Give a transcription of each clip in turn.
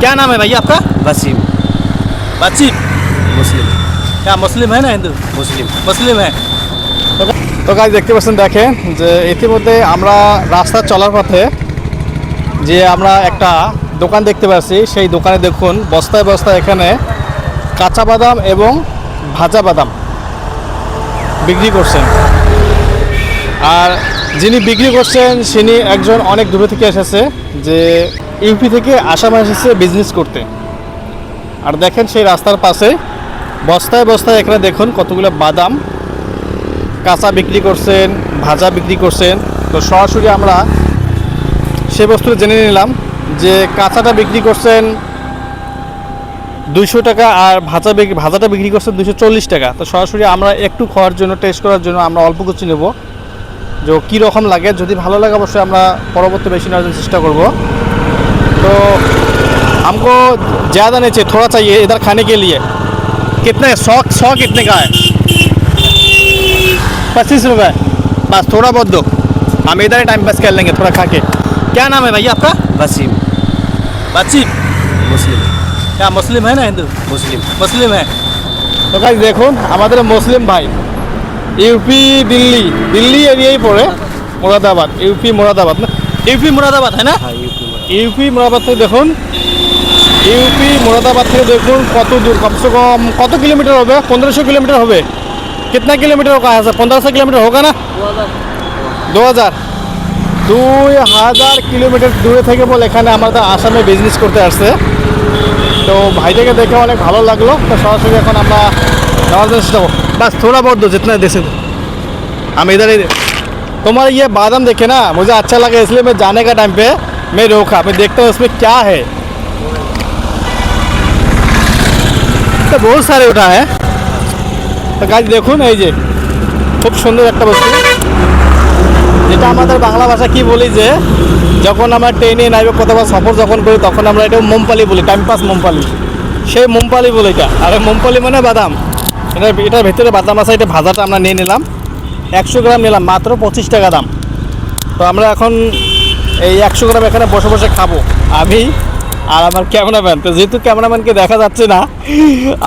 क्या नाम है भैया आपका? वसीम। वसीम। मुस्लिम। क्या मुस्लिम है ना हिंदू? मुस्लिम। মুসলিম है। তো গাইজ দেখতে পাচ্ছেন, দেখেন যে ইতিমধ্যে আমরা রাস্তা চলার পথে যে আমরা একটা দোকান দেখতে পাচ্ছি, সেই দোকানে দেখুন বস্তায় বস্তায় এখানে কাঁচা বাদাম এবং ভাজা বাদাম বিক্রি করছেন। আর যিনি বিক্রি করছেন তিনি একজন অনেক দূরে থেকে এসেছে, যে ইউপি থেকে আসামে এসেছে বিজনেস করতে। আর দেখেন সেই রাস্তার পাশে বস্তায় বস্তায় এখানে দেখুন কতগুলো বাদাম কাঁচা বিক্রি করছেন, ভাজা বিক্রি করছেন। তো সরাসরি আমরা সে বস্তু জেনে নিলাম যে কাঁচাটা বিক্রি করছেন 200 টাকা আর ভাজাটা বিক্রি করছেন 240 টাকা। তো সরাসরি আমরা একটু খাওয়ার জন্য, টেস্ট করার জন্য আমরা অল্প কিছু নেব, যে কী রকম লাগে। যদি ভালো লাগে অবশ্যই আমরা পরবর্তী বেশি নেওয়ার জন্য চেষ্টা করব। तो हमको ज़्यादा नहीं चाहिए, थोड़ा चाहिए इधर खाने के लिए। कितने 100 कितने का है? 25 रुपये। बस थोड़ा बहुत दो, हम इधर ही टाइम पास कर लेंगे थोड़ा खा के। क्या नाम है भैया आपका? वसीम। वसीम। मुस्लिम। क्या मुस्लिम है ना हिंदू? मुस्लिम। মুসলিম है। তো গাইজ দেখুন আমাদের মুসলিম ভাই ইউপি দিল্লি এরিয়াই পড়ে, মুরাদাবাদ, ইউপি মুরাদাবাদ না, यूपी मुरादाबाद है ना? हाँ यूपी। ইউপি মুরাদাবাদ থেকে দেখুন, ইউপি মুরাদাবাদ থেকে দেখুন কত দূর, কমসে কম কত কিলোমিটার হবে? 1500 किलोमीटर হবে। कितना किलोमीटर होगा यहाँ से? 1500 किलोमीटर होगा ना? 2000 কিলোমিটার দূরে থেকে বলে এখানে আমাদের আসামে বিজনেস করতে আসছে। তো ভাইটাকে দেখে অনেক ভালো লাগলো। তো সরাসরি এখন আমরা নেওয়ার জন্য চেষ্টা করবো। বাস थोड़ा बहुत दो, जितना दे सकते हम इधर ही। तुम्हारा ये बादाम देखे ना, मुझे अच्छा लगा, इसलिए मैं जाने का टाइम पे मैं रोका, मैं देखता हूँ इसमें क्या है। तो बहुत सारे उठा है। তো গাছ দেখুন, এই যে খুব সুন্দর একটা বস্তু, যেটা আমাদের বাংলা ভাষা কি বলি, যে যখন আমরা ট্রেনে নাইবে কোথাও সফর যখন করি তখন আমরা এটা মোমপালি বলি, টাইম পাস মোমপালি। সেই মোমপালি বলি এটা। আর মোমপালি মানে বাদাম। এটার ভেতরে বাদাম আছে। এটা ভাজাটা আমরা নিয়ে নিলাম, 100 গ্রাম নিলাম, মাত্র 25 টাকা দাম। তো আমরা এখন এই 100 গ্রাম এখানে বসে বসে খাবো, আমি আর আমার ক্যামেরাম্যান। তো যেহেতু ক্যামেরাম্যানকে দেখা যাচ্ছে না,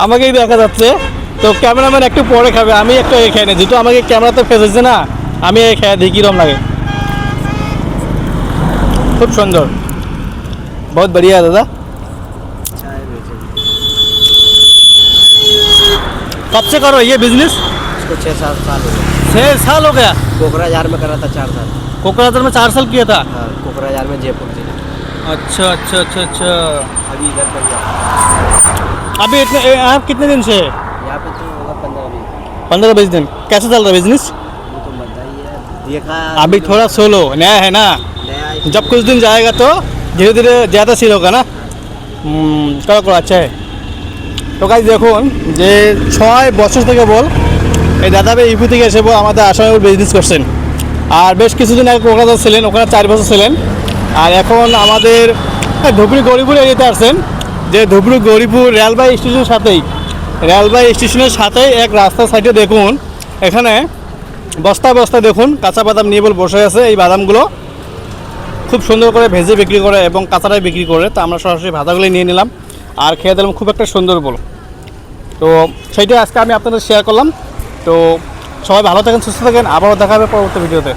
আমাকেই দেখা যাচ্ছে, তো ক্যামেরাম্যান একটু পরে খাবে, আমি একটু খেয়ে নিই। যেহেতু আমাকে ক্যামেরাতে ফেসেছে না, আমি এই খেয়ে দিই কীরকম লাগে। খুব সুন্দর, বহুত বড়িয়া দাদা। कब से करो ये बिजनेस? इसको 6-7 साल हो गए। 6 साल हो गया। कोकराझार में करा था 4 साल। कोकराझार में 4 साल किया था। हाँ कोकराझार में जयपुर जिला। अच्छा अच्छा अच्छा अच्छा। अभी इधर पर अभी इतने आप कितने दिन से? यहाँ पे तो होगा 15-20। 15-20 दिन। कैसे चल रहा है बिजनेस? वो तो बताइए, देखा अभी थोड़ा सोलो नया है ना, नया जब कुछ दिन जाएगा तो धीरे धीरे ज़्यादा सील होगा ना। करो करो, अच्छा है। তো গাইজ দেখুন যে 6 বছর থেকে বল এই দাদা ভাই ইউপি থেকে এসে আমাদের আসামে বিজনেস করছেন। আর বেশ কিছুদিন আগে কলকাতা ছিলেন, ওখানে 4 বছর ছিলেন। আর এখন আমাদের ধুবড়ি গৌরীপুর এরিয়াতে আসছেন, যে ধুবড়ি গৌরীপুর রেলওয়ে স্টেশনের সাথেই এক রাস্তার সাইডে দেখুন এখানে বস্তায় বস্তায় দেখুন কাঁচা বাদাম নিয়ে বল বসে আছে। এই বাদামগুলো খুব সুন্দর করে ভেজে বিক্রি করে এবং কাঁচাটাই বিক্রি করে। তো আমরা সরাসরি ভাজাগুলোই নিয়ে নিলাম আর খেয়ে দিলাম, খুব একটা সুন্দর বল। তো সেইটাই আজকে আমি আপনাদের শেয়ার করলাম। তো সবাই ভালো থাকেন, সুস্থ থাকেন, আবারও দেখা হবে পরবর্তী ভিডিওতে।